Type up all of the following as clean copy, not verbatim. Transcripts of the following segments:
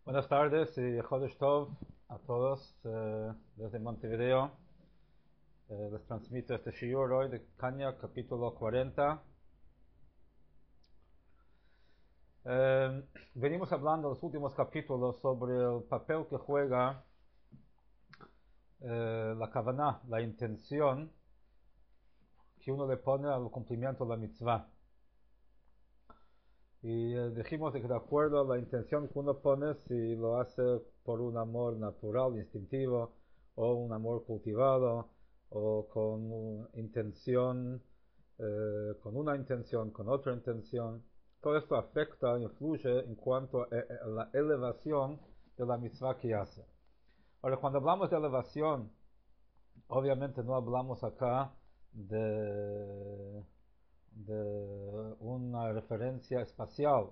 Buenas tardes y Chodesh Tov a todos desde Montevideo. Les transmito este shiur hoy de Kanya, capítulo 40. Venimos hablando en los últimos capítulos sobre el papel que juega la kavaná, la intención que uno le pone al cumplimiento de la mitzvah. Y dijimos de que de acuerdo a la intención que uno pone, si lo hace por un amor natural, instintivo, o un amor cultivado, o con intención, con una intención, con otra intención, todo esto afecta, influye en cuanto a la elevación de la mitzvah que hace. Ahora, cuando hablamos de elevación, obviamente no hablamos acá de una referencia espacial,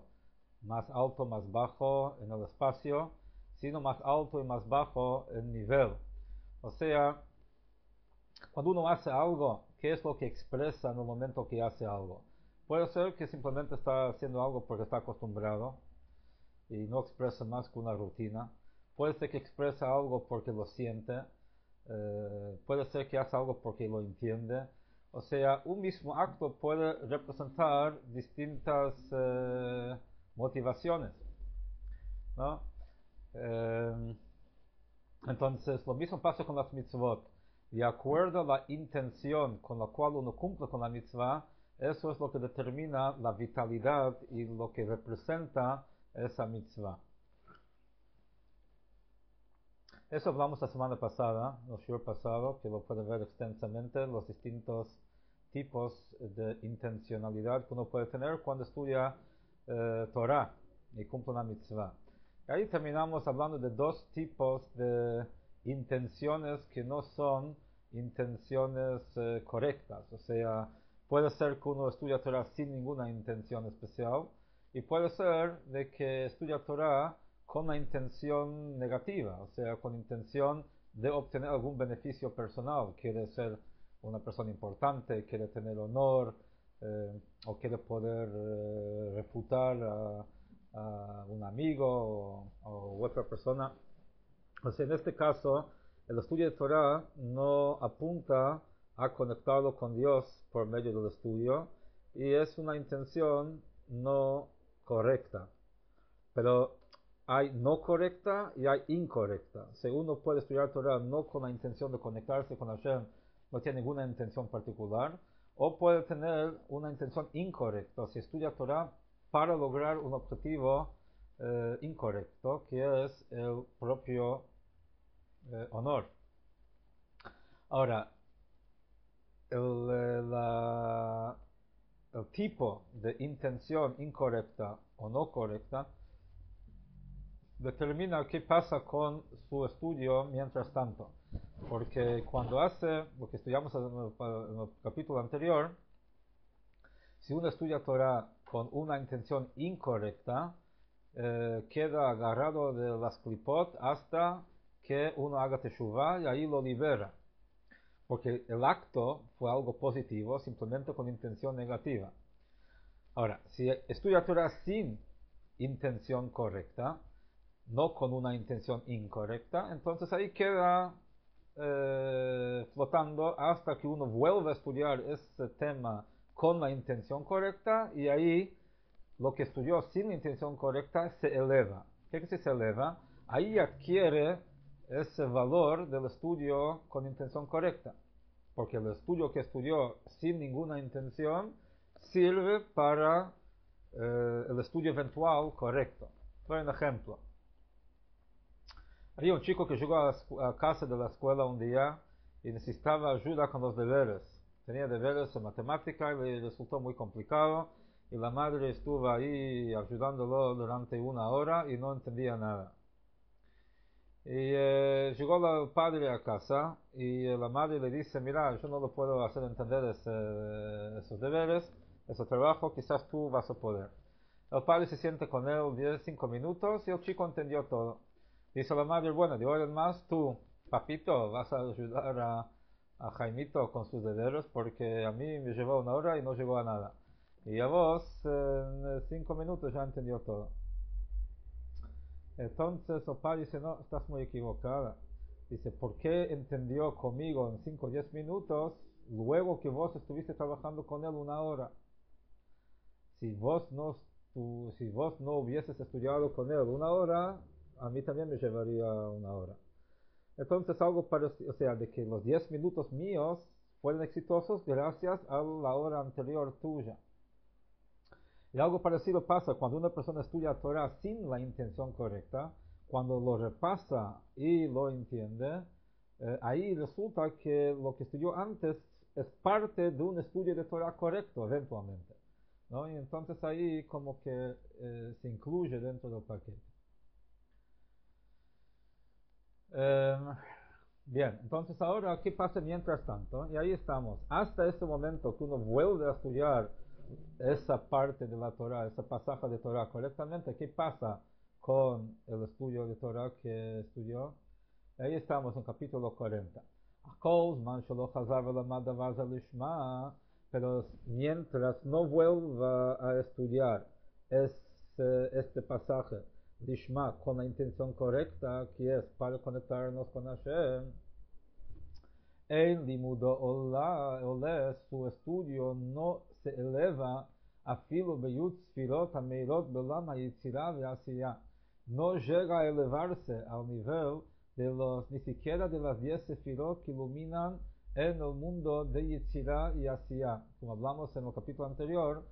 más alto, más bajo en el espacio, sino más alto y más bajo en nivel. O sea, cuando uno hace algo, ¿qué es lo que expresa en el momento que hace algo? Puede ser que simplemente está haciendo algo porque está acostumbrado y no expresa más que una rutina. Puede ser que expresa algo porque lo siente. Puede ser que hace algo porque lo entiende. O sea, un mismo acto puede representar distintas motivaciones, ¿no? Entonces, lo mismo pasa con las mitzvot. De acuerdo a la intención con la cual uno cumple con la mitzvah, eso es lo que determina la vitalidad y lo que representa esa mitzvah. Eso hablamos la semana pasada, el shiur pasado, que lo puede ver extensamente, los distintos tipos de intencionalidad que uno puede tener cuando estudia Torah y cumple una mitzvah. Y ahí terminamos hablando de dos tipos de intenciones que no son intenciones correctas. O sea, puede ser que uno estudia Torah sin ninguna intención especial y puede ser de que estudia Torah con una intención negativa, o sea, con intención de obtener algún beneficio personal. Quiere ser una persona importante, quiere tener honor, o quiere poder refutar a un amigo o otra persona. O sea, en este caso, el estudio de Torah no apunta a conectarlo con Dios por medio del estudio y es una intención no correcta. Pero hay no correcta y hay incorrecta. Si uno puede estudiar Torah no con la intención de conectarse con Hashem, no tiene ninguna intención particular, o puede tener una intención incorrecta, si estudia Torah para lograr un objetivo incorrecto, que es el propio honor. Ahora, el tipo de intención incorrecta o no correcta determina qué pasa con su estudio mientras tanto. Porque cuando hace lo que estudiamos en el capítulo anterior, si uno estudia Torah con una intención incorrecta, queda agarrado de las klipot hasta que uno haga teshuvah y ahí lo libera. Porque el acto fue algo positivo, simplemente con intención negativa. Ahora, si estudia Torah sin intención correcta, no con una intención incorrecta, entonces ahí queda flotando hasta que uno vuelva a estudiar ese tema con la intención correcta y ahí lo que estudió sin la intención correcta se eleva. ¿Qué quiere decir se eleva? Ahí adquiere ese valor del estudio con intención correcta, porque el estudio que estudió sin ninguna intención sirve para el estudio eventual correcto. Doy un ejemplo. Había un chico que llegó a casa de la escuela un día y necesitaba ayuda con los deberes. Tenía deberes en matemática y le resultó muy complicado y la madre estuvo ahí ayudándolo durante 1 hora y no entendía nada. Y llegó el padre a casa y la madre le dice, mira, yo no lo puedo hacer entender esos deberes, ese trabajo, quizás tú vas a poder. El padre se siente con él 5 minutos y el chico entendió todo. Dice la madre, bueno, de ahora en más tú, papito, vas a ayudar a Jaimito con sus deberes porque a mí me llevó 1 hora y no llegó a nada. Y a vos, en 5 minutos ya entendió todo. Entonces Opa dice, no, estás muy equivocada. Dice, ¿por qué entendió conmigo en 5 o 10 minutos luego que vos estuviste trabajando con él 1 hora? Si vos no, si vos no hubieses estudiado con él 1 hora, a mí también me llevaría 1 hora. Entonces algo parecido, o sea, de que los 10 minutos míos fueron exitosos gracias a la hora anterior tuya. Y algo parecido pasa cuando una persona estudia Torah sin la intención correcta, cuando lo repasa y lo entiende, ahí resulta que lo que estudió antes es parte de un estudio de Torah correcto eventualmente, ¿no? Y entonces ahí como que se incluye dentro del paquete. Bien, entonces ahora, ¿qué pasa mientras tanto? Y ahí estamos. Hasta ese momento que uno vuelve a estudiar esa parte de la Torah, esa pasaje de Torah correctamente, ¿qué pasa con el estudio de Torah que estudió? Ahí estamos en capítulo 40. Pero mientras no vuelva a estudiar este pasaje, Lishma, con la intención correcta, que es para conectarnos con Hashem, el limudo ole, su estudio no se eleva a filo beyut sfirot ameirot belam hayitzira ve'asiya. No llega a elevarse al nivel de ni siquiera de las 10 sefirot que iluminan en el mundo de Yitzira y Asiya. Como hablamos en el capítulo anterior,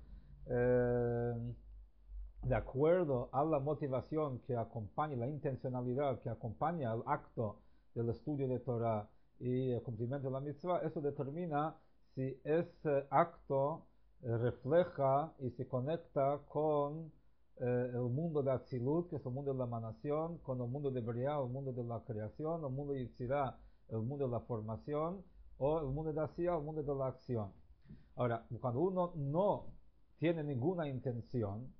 de acuerdo a la motivación que acompaña, la intencionalidad que acompaña el acto del estudio de Torah y el cumplimiento de la mitzvah, eso determina si ese acto refleja y se conecta con el mundo de Atzilut, que es el mundo de la emanación, con el mundo de Briah, el mundo de la creación, el mundo de Yitzirah, el mundo de la formación, o el mundo de Asiya, el mundo de la acción. Ahora, cuando uno no tiene ninguna intención,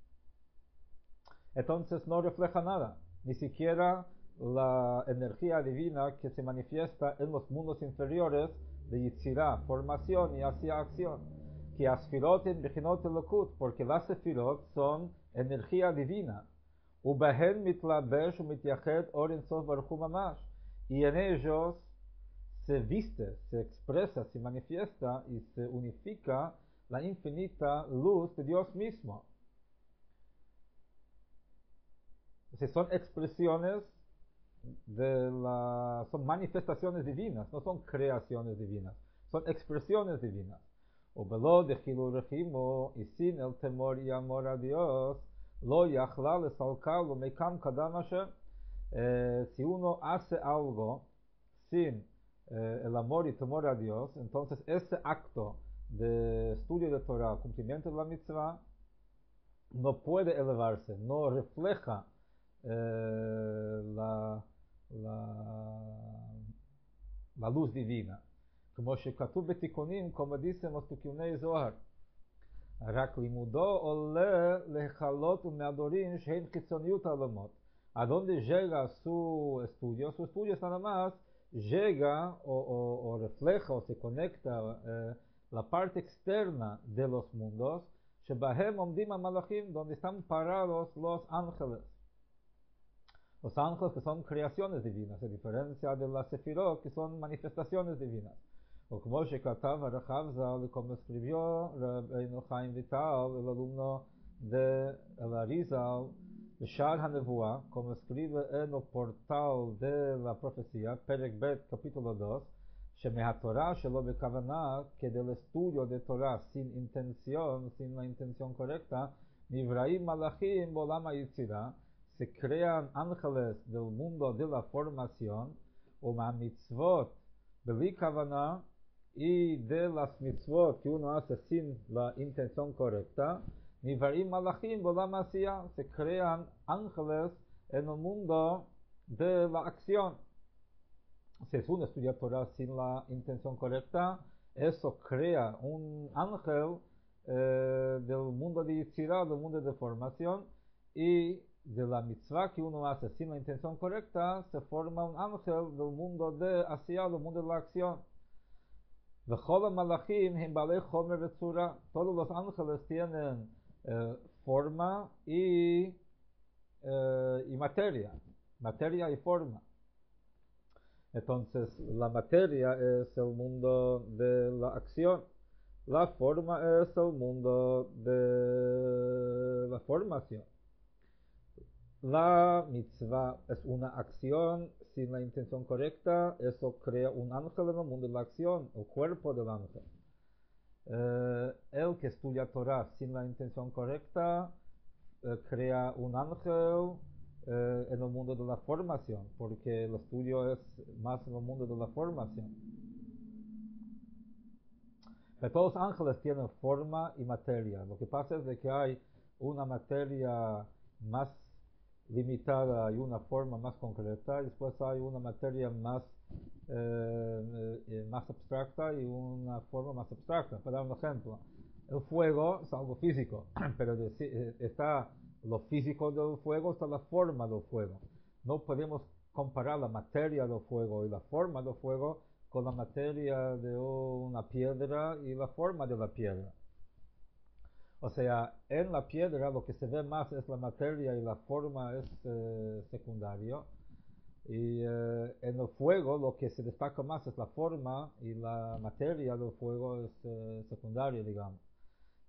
entonces no refleja nada, ni siquiera la energía divina que se manifiesta en los mundos inferiores de Yitzirah, formación y hacia acción, que Asfirot en Bechinot Elokut, porque las Sefirot son energía divina, Ubehen mitlabesh umityachet or en sof baruch hu mamash, y en ellos se viste, se expresa, se manifiesta y se unifica la infinita luz de Dios mismo. Son expresiones son manifestaciones divinas, no son creaciones divinas, son expresiones divinas. O velo de Hilurehimo, y sin el temor y amor a Dios, lo yachla le salkalo mekam kadamashe. Si uno hace algo sin el amor y temor a Dios, entonces ese acto de estudio de Torah, cumplimiento de la mitzvah, no puede elevarse, no refleja la luz divina. כמו שכתוב בתיקונים, como dicen los תיקוני זוהר, רק לימודו עולה להיכלות ומהדורים שהן חיצוניות העולמות. A donde llega su estudio es nada más, llega o refleja o se conecta la parte externa de los mundos, שבהם עומדים המלאכים, donde están parados los ángeles. Los ángeles que son creaciones divinas, a diferencia de las sefirot que son manifestaciones divinas. O como Shekatav Arachavza, como escribió Rabbeinu Chaim Vital, el alumno de el Arizal, Beshar HaNevuah, como escribe en el portal de la profecía, Perek Bet, capítulo 2, Shemehatorah Shelo Bekavana, que del estudio de Torah sin intención, sin la intención correcta, Nivraim Malachim Bolam HaYitzirah, se crean ángeles del mundo de la formación, o mitzvot beli kavana, y de las mitzvot que uno hace sin la intención correcta, nivarim malachim bolam asiya, se crean ángeles en el mundo de la acción. Si es uno estudia Torah sin la intención correcta, eso crea un ángel del mundo de Yitzirah, del mundo de formación, y de la mitzvah que uno hace sin la intención correcta, se forma un ángel del mundo de Asiya, del mundo de la acción. Todos los ángeles tienen forma y y materia y forma. Entonces, la materia es el mundo de la acción, la forma es el mundo de la formación. La mitzvah es una acción sin la intención correcta, eso crea un ángel en el mundo de la acción, el cuerpo del ángel. El que estudia Torah sin la intención correcta crea un ángel en el mundo de la formación, porque el estudio es más en el mundo de la formación. Pero todos los ángeles tienen forma y materia. Lo que pasa es de que hay una materia más limitada y una forma más concreta, y después hay una materia más abstracta y una forma más abstracta. Para dar un ejemplo, el fuego es algo físico, pero está lo físico del fuego, está la forma del fuego. No podemos comparar la materia del fuego y la forma del fuego con la materia de una piedra y la forma de la piedra. O sea, en la piedra lo que se ve más es la materia y la forma es secundario. Y en el fuego lo que se destaca más es la forma y la materia del fuego es secundaria, digamos.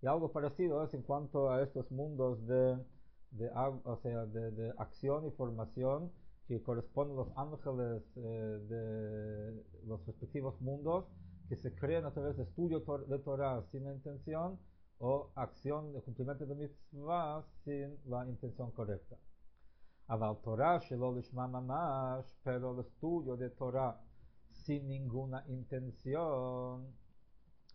Y algo parecido es en cuanto a estos mundos de acción y formación que corresponden a los ángeles de los respectivos mundos que se crean a través de estudio de Torah sin la intención o acción de cumplimiento de mitzvah sin la intención correcta. Aval Torah shelo lishma mamash, pero el estudio de Torah sin ninguna intención,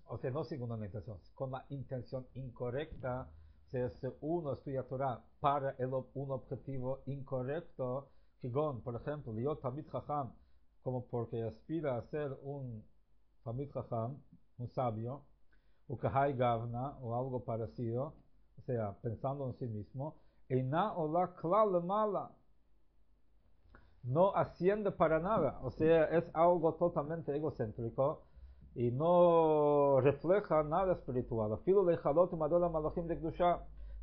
o sea, no sin ninguna intención, con la intención incorrecta, o sea, si uno estudia Torah para un objetivo incorrecto, por ejemplo, liot tamid chacham, como porque aspira a ser un tamid chacham, un sabio, o kahai gavna, o algo parecido, o sea, pensando en sí mismo, eina ola klal mala, no asciende para nada, o sea, es algo totalmente egocéntrico y no refleja nada espiritual.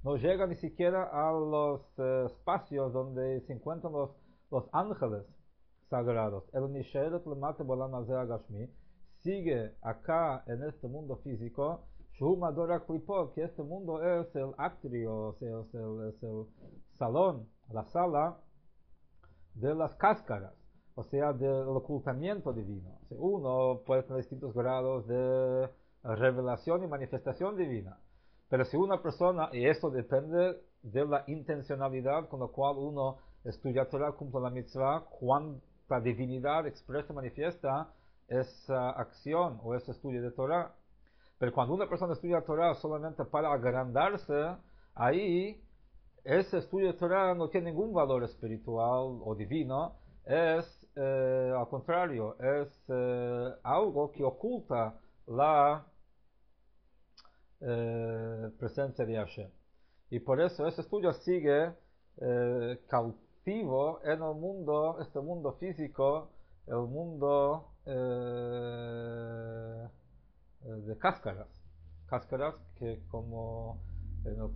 No llega ni siquiera a los espacios donde se encuentran los ángeles sagrados. Sigue acá en este mundo físico, que este mundo es el atrio, es el salón, la sala de las cáscaras, o sea, del ocultamiento divino. O sea, uno puede tener distintos grados de revelación y manifestación divina, pero si una persona, y esto depende de la intencionalidad con la cual uno estudia Torah, cumple la mitzvah, cuánta divinidad expresa, manifiesta esa acción o ese estudio de Torah. Pero cuando una persona estudia Torah solamente para agrandarse, ahí ese estudio de Torah no tiene ningún valor espiritual o divino, es al contrario, es algo que oculta la presencia de Hashem. Y por eso ese estudio sigue cautivo en el mundo, este mundo físico, el mundo de cáscaras que como en la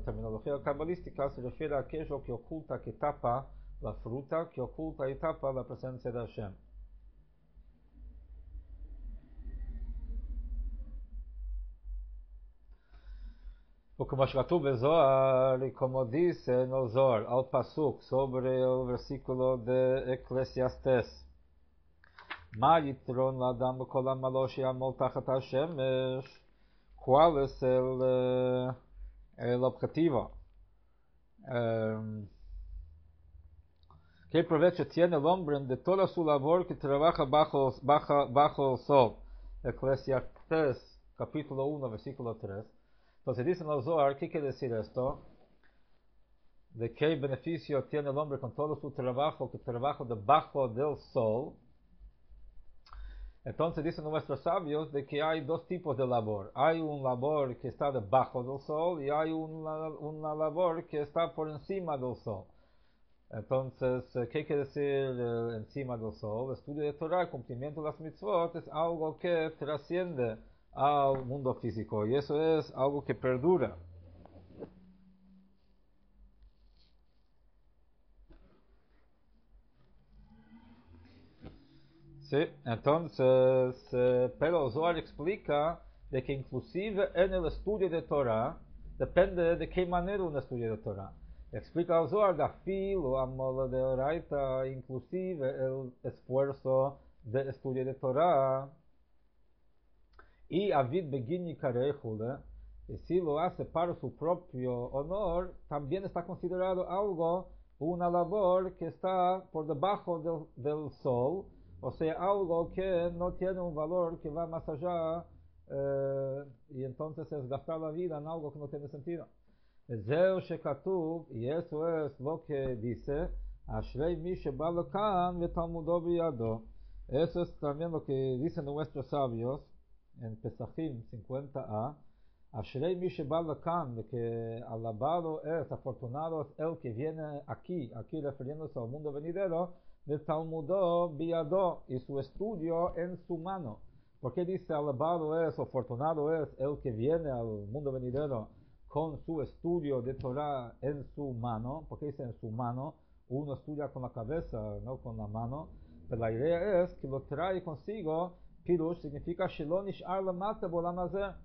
terminología cabalística se refiere a aquello que oculta, que tapa la fruta, que oculta y tapa la presencia de Hashem. Como Zohar, y como dice en el Zohar, al Pasuk, sobre el versículo de Eclesiastes, Ma yitron l'adam b'kol amalo she'amol tachat hashemesh. ¿Cuál es el objetivo? ¿Qué provecho tiene el hombre de toda su labor que trabaja bajo el sol? Eclesiastes, capítulo 1, versículo 3. Entonces dice en el Zohar, ¿qué quiere decir esto? ¿De qué beneficio tiene el hombre con todo su trabajo que trabaja debajo del sol? Entonces dicen nuestros sabios de que hay dos tipos de labor. Hay un labor que está debajo del sol y hay una labor que está por encima del sol. Entonces, ¿qué quiere decir encima del sol? El estudio de Torah, el cumplimiento de las mitzvot, es algo que trasciende al mundo físico y eso es algo que perdura. Sí, entonces, pero Zohar explica de que inclusive en el estudio de Torah, depende de qué manera uno estudia de Torah. Explica el Zohar, da filo, amor de oraita, inclusive el esfuerzo de estudio de Torah, y Avid Begini Karejule, y si lo hace para su propio honor, también está considerado algo, una labor que está por debajo del sol, o sea, algo que no tiene un valor que va más allá, y entonces es gastar la vida en algo que no tiene sentido. Zeu Shekatuv, y eso es lo que dice, Ashrei mi sheba lekan vetalmudo biyado. Eso es también lo que dicen nuestros sabios en Pesachim 50a. Ashrei mi sheba lekan, de que alabado es, afortunado es el que viene aquí refiriéndose al mundo venidero, vetalmudo biyado, y su estudio en su mano. ¿Por qué dice alabado es, afortunado es el que viene al mundo venidero con su estudio de Torah en su mano? Porque dice en su mano, uno estudia con la cabeza, no con la mano, pero la idea es que lo trae consigo. Pirush significa Shelo nish'ar lamata b'olam hazeh,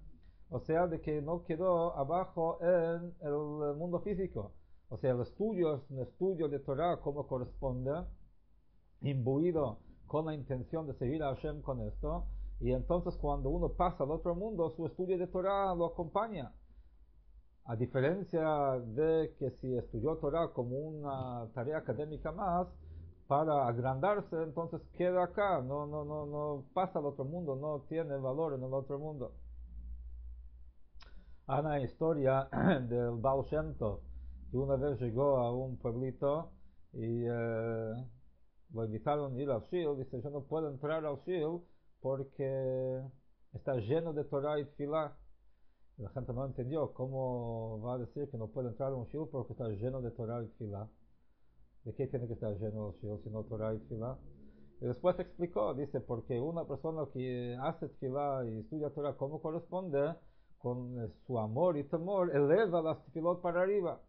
o sea, de que no quedó abajo en el mundo físico. O sea, el estudio es un estudio de Torah como corresponde, imbuido con la intención de seguir a Hashem con esto, y entonces cuando uno pasa al otro mundo, su estudio de Torah lo acompaña. A diferencia de que si estudió Torah como una tarea académica más, para agrandarse, entonces queda acá, no pasa al otro mundo, no tiene valor en el otro mundo. Hay una historia del Baal Shem Tov, que una vez llegó a un pueblito y lo invitaron a ir al Shil. Dice, yo no puedo entrar al Shil porque está lleno de Torah y Tfilah. La gente no entendió cómo va a decir que no puede entrar a un Shil porque está lleno de Torah y Tfilah. ¿De qué tiene que estar lleno el Shil si no Torah y Tfilah? Y después explicó, dice, porque una persona que hace Tfilah y estudia Torah como corresponde, con su amor y temor, eleva las Tfilot para arriba.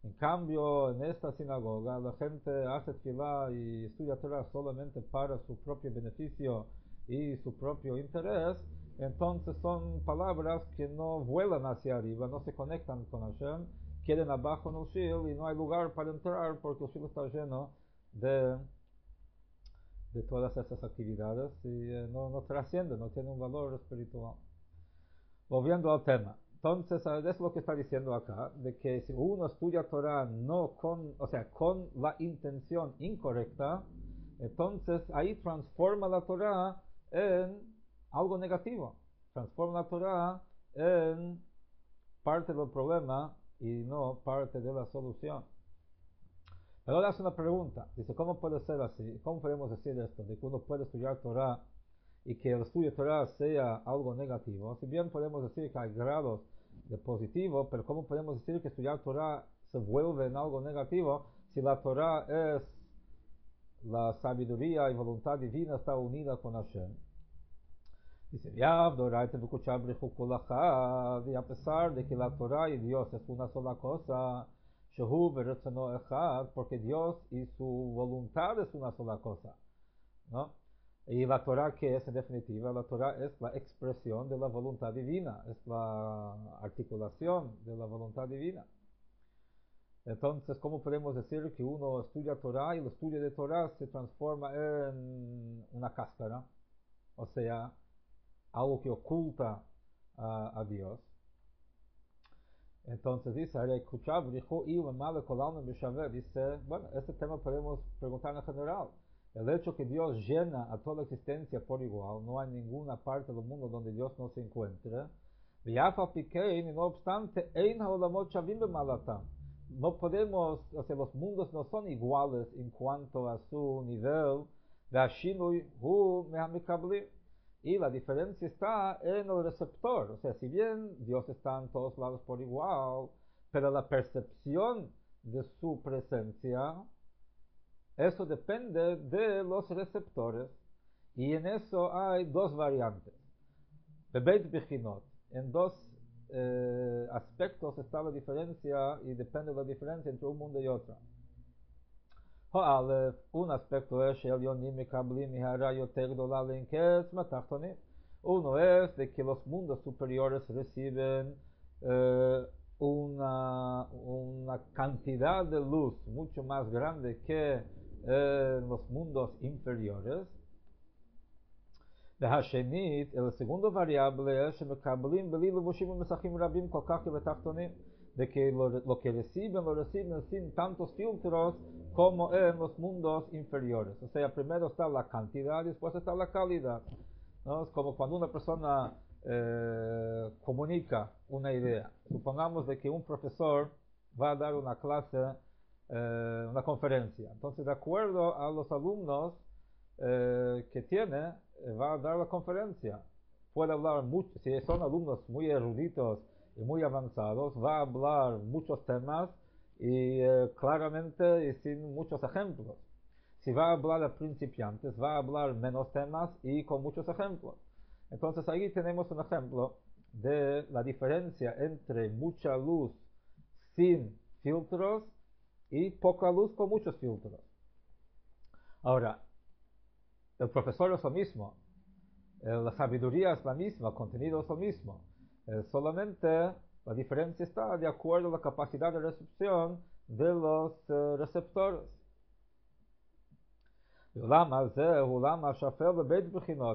En cambio, en esta sinagoga, la gente hace Tfilah y estudia Torah solamente para su propio beneficio y su propio interés. Entonces son palabras que no vuelan hacia arriba, no se conectan con Hashem, quedan abajo en el Shil y no hay lugar para entrar porque el Shil está lleno de todas esas actividades y no trasciende, no tiene un valor espiritual. Volviendo al tema. Entonces, es lo que está diciendo acá, de que si uno estudia Torah no con, o sea, con la intención incorrecta, entonces ahí transforma la Torah en algo negativo. Transforma la Torah en parte del problema y no parte de la solución. Pero ahora hace una pregunta. Dice, ¿cómo puede ser así? ¿Cómo podemos decir esto? De que uno puede estudiar Torah y que el estudio de Torah sea algo negativo. Si bien podemos decir que hay grados de positivo, pero ¿cómo podemos decir que estudiar Torah se vuelve en algo negativo si la Torah es la sabiduría y voluntad divina está unida con Hashem? Dice, y a pesar de que la Torah y Dios es una sola cosa, porque Dios y su voluntad es una sola cosa, ¿no? Y la Torah, que es en definitiva, la Torah es la expresión de la voluntad divina, es la articulación de la voluntad divina. Entonces, ¿cómo podemos decir que uno estudia Torah y el estudio de Torah se transforma en una cáscara? O sea, algo que oculta a Dios. Entonces dice, dice, bueno, este tema podemos preguntar en general. El hecho que Dios llena a toda la existencia por igual, no hay ninguna parte del mundo donde Dios no se encuentre. Y no obstante, no podemos, o sea, los mundos no son iguales en cuanto a su nivel. Y la diferencia está en el receptor. O sea, si bien Dios está en todos lados por igual, pero la percepción de su presencia, eso depende de los receptores. Y en eso hay dos variantes. Bebeit Bichinot. En dos aspectos está la diferencia y depende de la diferencia entre un mundo y otro. Un aspecto es Elyonim Mekablim Mihara Yoter Gdola Lenketz Matachtonim. Uno es de que los mundos superiores reciben una cantidad de luz mucho más grande que los mundos inferiores. והשנית, el segundo variable es שמקבלים בלי לבושים ומסכים רבים כל כך בתחתונים, de que lo que reciben sin tantos filtros como en los mundos inferiores. O sea, primero está la cantidad y después está la calidad, ¿no? Es como cuando una persona comunica una idea. Supongamos de que un profesor va a dar una clase, una conferencia. Entonces, de acuerdo a los alumnos que tiene, va a dar la conferencia. Puede hablar mucho, si son alumnos muy eruditos y muy avanzados, va a hablar muchos temas y claramente y sin muchos ejemplos. Si va a hablar a principiantes, va a hablar menos temas y con muchos ejemplos. Entonces ahí tenemos un ejemplo de la diferencia entre mucha luz sin filtros y poca luz con muchos filtros. Ahora, el profesor es lo mismo, la sabiduría es la misma, el contenido es lo mismo. Solamente la diferencia está de acuerdo a la capacidad de recepción de los receptores.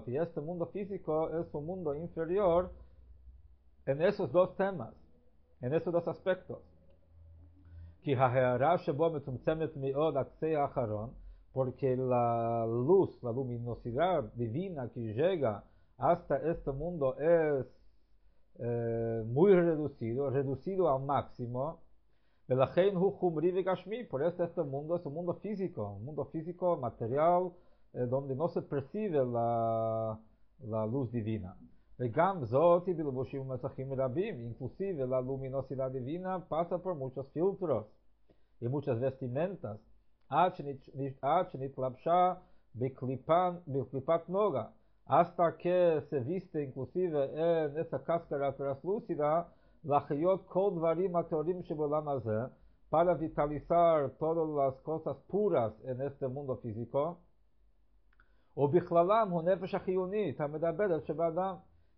Y este mundo físico es un mundo inferior en esos dos temas, en esos dos aspectos. Porque la luz, la luminosidad divina que llega hasta este mundo es muy reducido al máximo. Por eso este mundo es un mundo físico, material, donde no se percibe la luz divina. Inclusive la luminosidad divina pasa por muchos filtros y muchas vestimentas. Hasta que se viste inclusive en esa cáscara translúcida para vitalizar todas las cosas puras en este mundo físico.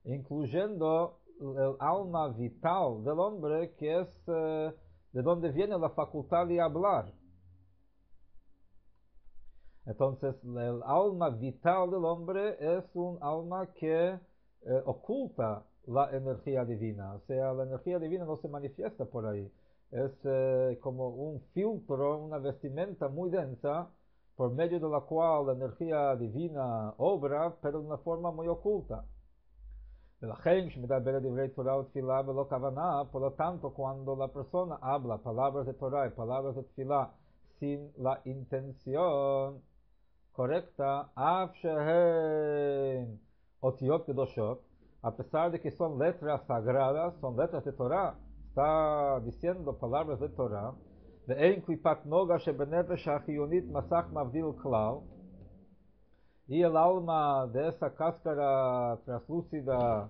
Incluyendo el alma vital del hombre, que es de donde viene la facultad de hablar. Entonces, el alma vital del hombre es un alma que oculta la energía divina. O sea, la energía divina no se manifiesta por ahí. Es como un filtro, una vestimenta muy densa, por medio de la cual la energía divina obra, pero de una forma muy oculta. Por lo tanto, cuando la persona habla palabras de Torah y palabras de Tfilah sin la intención correcta, a pesar de que son letras sagradas, son letras de Torah, está diciendo palabras de Torah, y el alma de esa cáscara translúcida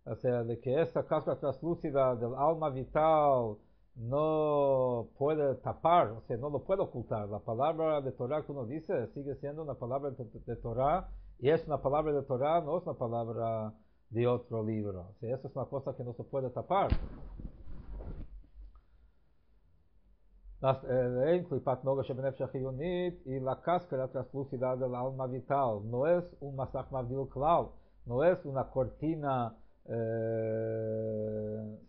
o sea, de que esa cáscara translúcida del alma vital no puede tapar, o sea, no lo puede ocultar. La palabra de Torah que uno dice sigue siendo una palabra de Torah, y es una palabra de Torah, no es una palabra de otro libro. O sea, eso es una cosa que no se puede tapar. Y la cáscara translúcida del alma vital no es un masach mavdil klal, no es una cortina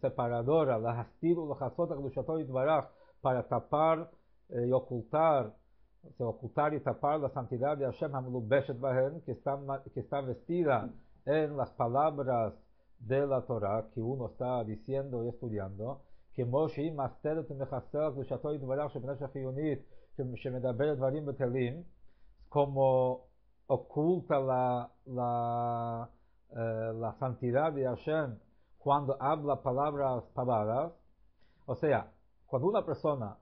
separadora, la hastilu, la hasot, para tapar y ocultar, o sea, ocultar y tapar la santidad de Hashem Hamlubeshet Bahen, que está vestida en las palabras de la Torah que uno está diciendo y estudiando, que Moshe Masteret Mechasel Lushato Yitbarach Shebenesh Achiyunit Shemedaber Dvarim Betelim, como oculta la santidad de Hashem cuando habla palabras pavadas. O sea, cuando una persona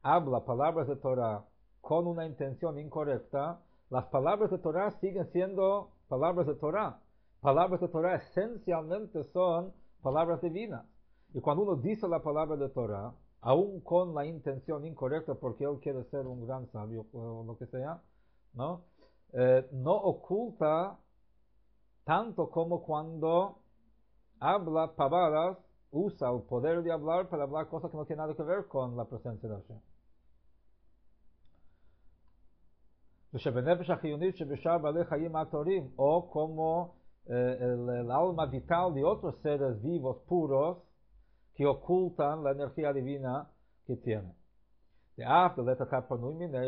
habla palabras de Torah con una intención incorrecta, las palabras de Torah siguen siendo palabras de Torah, palabras de Torah esencialmente son palabras divinas. Y cuando uno dice la palabra de Torah, aún con la intención incorrecta porque él quiere ser un gran sabio o lo que sea, ¿no? No oculta tanto como cuando habla palabras, usa el poder de hablar para hablar cosas que no tienen nada que ver con la presencia de Hashem. O como el alma vital de otros seres vivos puros que ocultan la energía divina que tienen.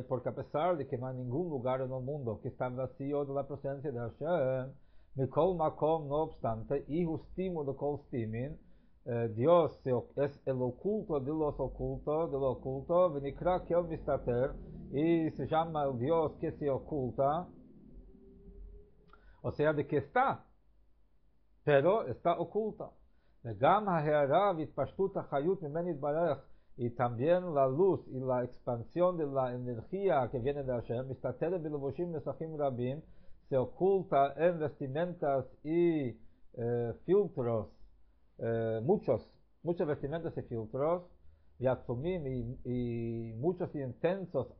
Porque a pesar de que no hay ningún lugar en el mundo que está vacío de la presencia de Hashem, Mikol Makom, no obstante, y Justimu de Kol Stimin, Dios es el oculto de los ocultos, de lo oculto, Venikra Kel Mistater, y se llama el Dios que se oculta, o sea, de que está, pero está oculta. Y también la luz y la expansión de la energía que viene de Hashem, se oculta en vestimentas y filtros, muchas vestimentas y filtros, y muchos y intensos,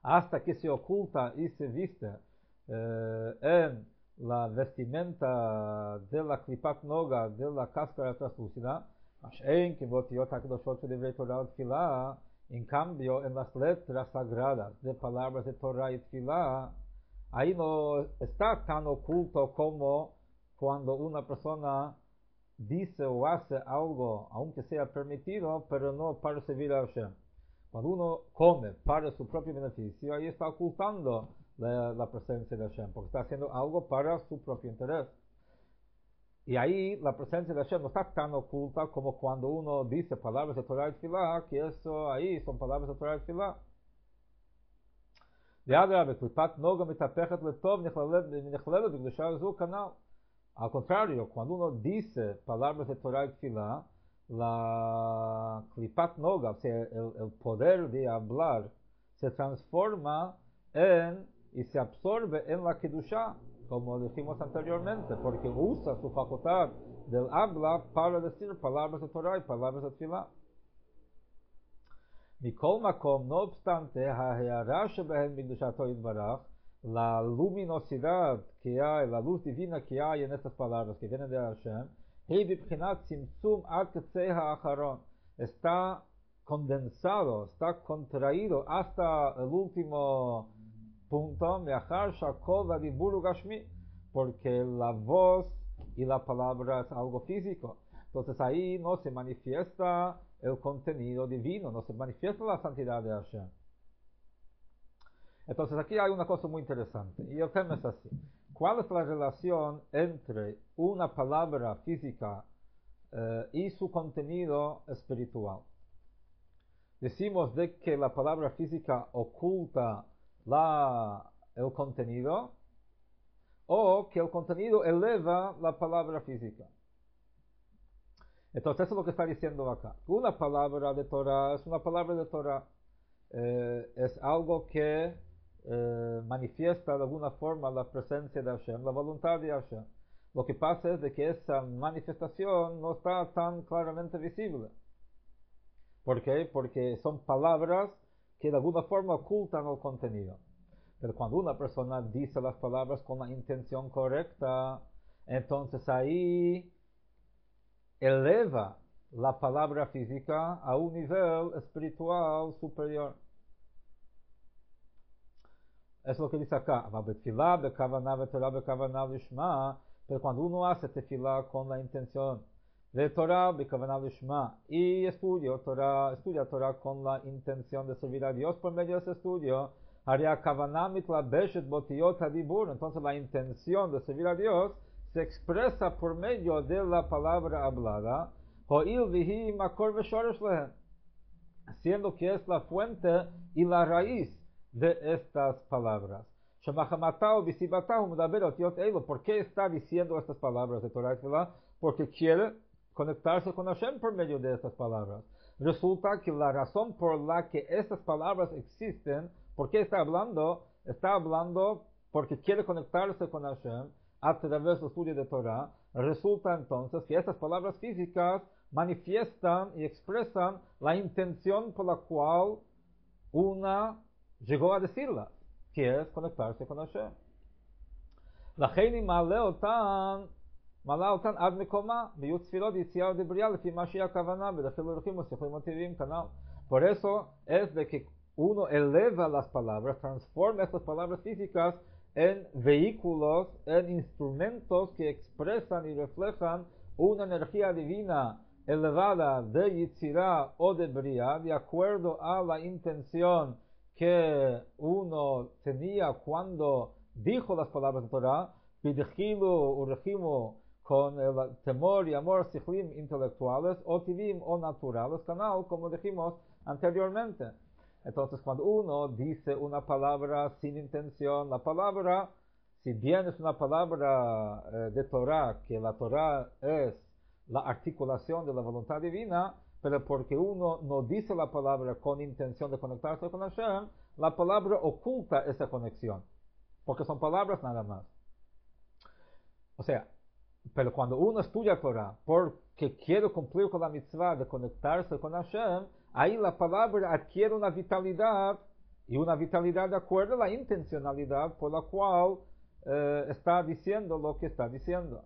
hasta que se oculta y se viste en la vestimenta de la klipat noga, de la cáscara translúcida, en cambio, en las letras sagradas de palabras de Torah y Tfilah, ahí no está tan oculto como cuando una persona dice o hace algo, aunque sea permitido, pero no para servir a Hashem. Cuando uno come para su propio beneficio, ahí está ocultando la presencia de Hashem, porque está haciendo algo para su propio interés. Y ahí la presencia de Hashem no está tan oculta como cuando uno dice palabras de Torah y Tfilah, que eso ahí son palabras de Torah y Tfilah. Al contrario, cuando uno dice palabras de Torah y Tfilah, la klipat noga, o sea, el poder de hablar, se transforma y se absorbe en la kedusha, como dijimos anteriormente, porque usa su facultad del habla para decir palabras de Torah y palabras de Tfilah. Mikol makom, no obstante, la luminosidad que hay, la luz divina que hay en estas palabras que vienen de Hashem, está condensado, está contraído hasta el último punto, porque la voz y la palabra es algo físico. Entonces ahí no se manifiesta el contenido divino, no se manifiesta la santidad de Hashem. Entonces aquí hay una cosa muy interesante, y el tema es así. ¿Cuál es la relación entre una palabra física y su contenido espiritual? Decimos de que la palabra física oculta el contenido, o que el contenido eleva la palabra física. Entonces eso es lo que está diciendo acá. Una palabra de Torah es una palabra de Torah. Es algo que manifiesta de alguna forma la presencia de Hashem, la voluntad de Hashem. Lo que pasa es de que esa manifestación no está tan claramente visible. ¿Por qué? Porque son palabras que de alguna forma ocultan el contenido. Pero cuando una persona dice las palabras con la intención correcta, entonces ahí eleva la palabra física a un nivel espiritual superior. Es lo que dice acá. Pero cuando uno hace tefilá con la intención de Torah, y estudia Torah con la intención de servir a Dios por medio de ese estudio, entonces la intención de servir a Dios se expresa por medio de la palabra hablada, siendo que es la fuente y la raíz de estas palabras. ¿Por qué está diciendo estas palabras de Torah y Tfilah? Porque quiere conectarse con Hashem por medio de estas palabras. Resulta que la razón por la que estas palabras existen, ¿por qué está hablando? Está hablando porque quiere conectarse con Hashem a través del estudio de Torah, resulta entonces que estas palabras físicas manifiestan y expresan la intención por la cual una llegó a decirlas, que es conectarse con Hashem. לכן מעלה אותן עד מקומה, ויהיו תפילות יציאה ובריאה לפי מה שהיא הכוונה, בדחילו אלוהים ושכלים הטבעיים כנ"ל. Por eso es de que uno eleva las palabras, transforma estas palabras físicas en vehículos, en instrumentos que expresan y reflejan una energía divina elevada de Yitzirah o de Briah, de acuerdo a la intención que uno tenía cuando dijo las palabras de Torah, Bidchilu Urechimu, con el temor y amor sichlim intelectuales, o tivim o naturales, canal, como dijimos anteriormente. Entonces, cuando uno dice una palabra sin intención, la palabra, si bien es una palabra de Torah, que la Torah es la articulación de la voluntad divina, pero porque uno no dice la palabra con intención de conectarse con Hashem, la palabra oculta esa conexión, porque son palabras nada más. O sea, pero cuando uno estudia Torah porque quiere cumplir con la mitzvah de conectarse con Hashem, ahí la palabra adquiere una vitalidad, y una vitalidad de acuerdo a la intencionalidad por la cual está diciendo lo que está diciendo.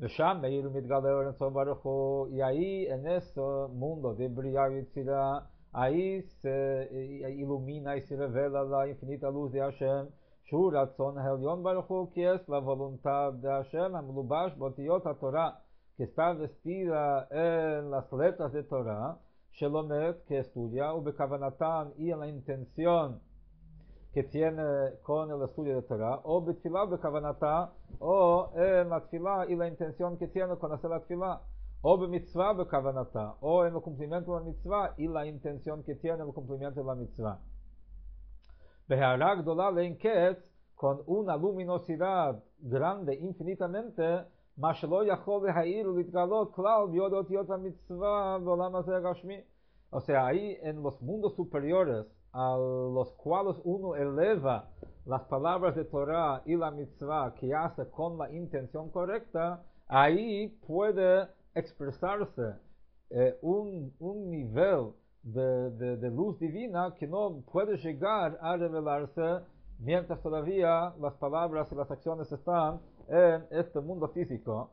ושם מאיר ומתגלה אור אינסוף ברוך הוא, y ahí en ese mundo de brillar y Yetzirah, ahí se ilumina y se revela la infinita luz de Hashem, שהוא רצון העליון ברוך הוא, que es la voluntad de Hashem, המלובש באותיות התורה, que está vestida en las letras de Torah, שלומד, que estudia, ובכוונתן y en la intención que tiene con el estudio de Torah, o betfilah bekavanata, o en la tfilah y la intención que tiene con hacer la tfilah, o bemitzvah bekavanata, o en el cumplimiento de la mitzvah y la intención que tiene el cumplimiento de la mitzvah. Behará gdola lein ketz, con una luminosidad grande infinitamente, מה שלא יכול להאיר ולהתגלות כלל ביוד אותיות המצווה בעולם הזה הגשמי. O sea, ahí en los mundos superiores, a los cuales uno eleva las palabras de Torah y la mitzvah que hace con la intención correcta, ahí puede expresarse un nivel de luz divina que no puede llegar a revelarse mientras todavía las palabras y las acciones están en este mundo físico.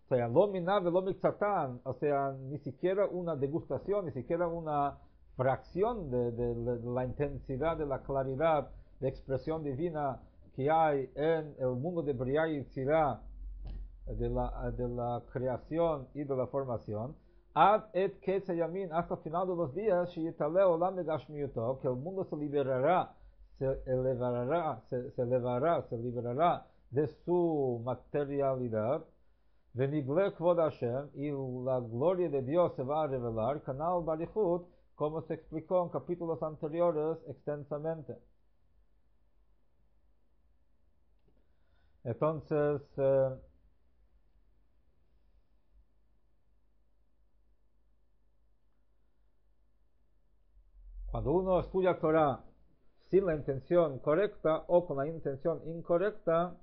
O sea, lo minab lo mixatán, o sea, ni siquiera una degustación, ni siquiera una fracción de la intensidad, de la claridad de expresión divina que hay en el mundo de Briah y Yetzirah, de la creación y de la formación, ad et ketz yamin, hasta el final de los días, sheyitale olam begashmiuto, que el mundo se liberará de su materialidad, venigle kvod Hashem, y la gloria de Dios se va a revelar, canal barichut, como se explicó en capítulos anteriores extensamente. Entonces, cuando uno estudia Torah sin la intención correcta o con la intención incorrecta,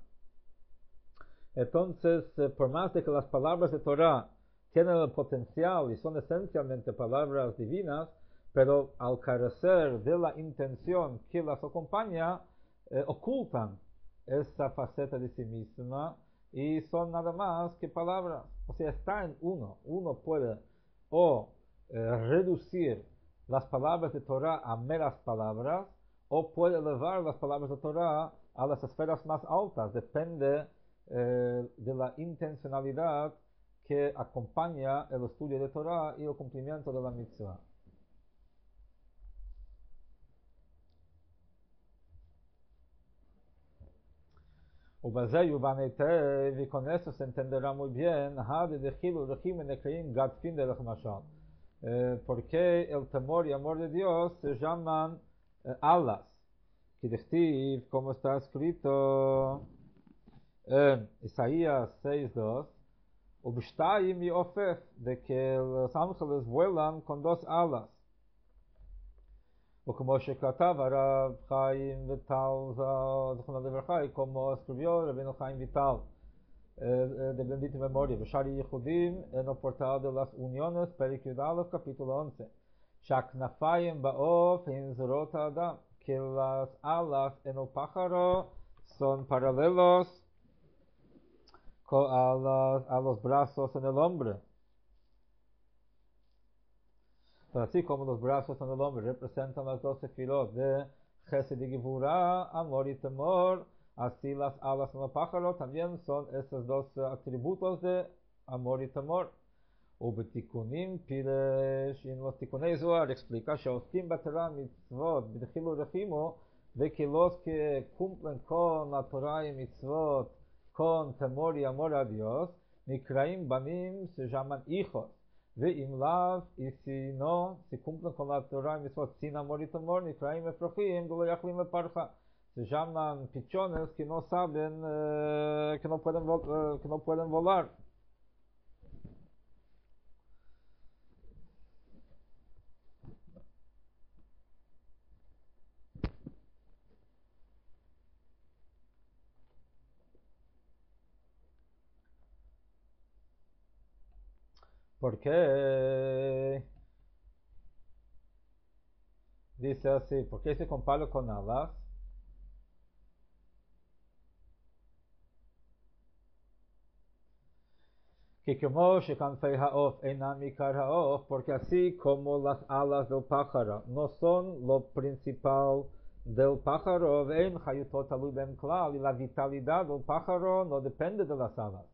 entonces, por más de que las palabras de Torah tienen el potencial y son esencialmente palabras divinas, pero al carecer de la intención que las acompaña, ocultan esa faceta de sí misma y son nada más que palabras. O sea, está en uno. Uno puede o reducir las palabras de Torah a meras palabras, o puede elevar las palabras de Torah a las esferas más altas. Depende de la intencionalidad que acompaña el estudio de Torah y el cumplimiento de la mitzvah. Y con eso se entenderá muy bien porque el temor y amor de Dios se llaman alas, como está escrito en Isaías 6:2, Ubshtayim Yofef, de que los ángeles vuelan con dos alas. O como שכתב הרב חיים ויטל, זיכרונו לברכה, como escribió Rabino Chaim Vital, de bendita memoria, Beshari Yehudim, en el portal de las uniones, Perik Yudalef, capítulo 11. Shaknafayim ba'of in Zorot Adam, que las alas en el pájaro son paralelos a los brazos en el hombre. Así como los brazos en el hombre representan las 12 filot de Chesed y Gevurah, Amor y Temor, así las alas en el pájaro también son esos dos atributos de Amor y Temor. ובתיקונים פירש, en los תיקוני זוהר explica שעוסקים בתורה מצוות בדחילו ורחימו, de que los que cumplen con la Torah y mitzvot, con temor y amor a Dios, נקראים בנים, se llaman hijos. ואם לאו, y si no, si cumplen con la Torah y mitzvot sin amor y temor, נקראים אפרוחים ולא יכולים לפרחה. Se llaman pichones que no saben, que no pueden volar. ¿Por qué? Dice así, ¿por qué se compara con alas? Que como שכנפי העוף אינם עיקר העוף, porque así como las alas del pájaro no son lo principal del pájaro, ואין חיותו תלוי בהם כלל, y la vitalidad del pájaro no depende de las alas.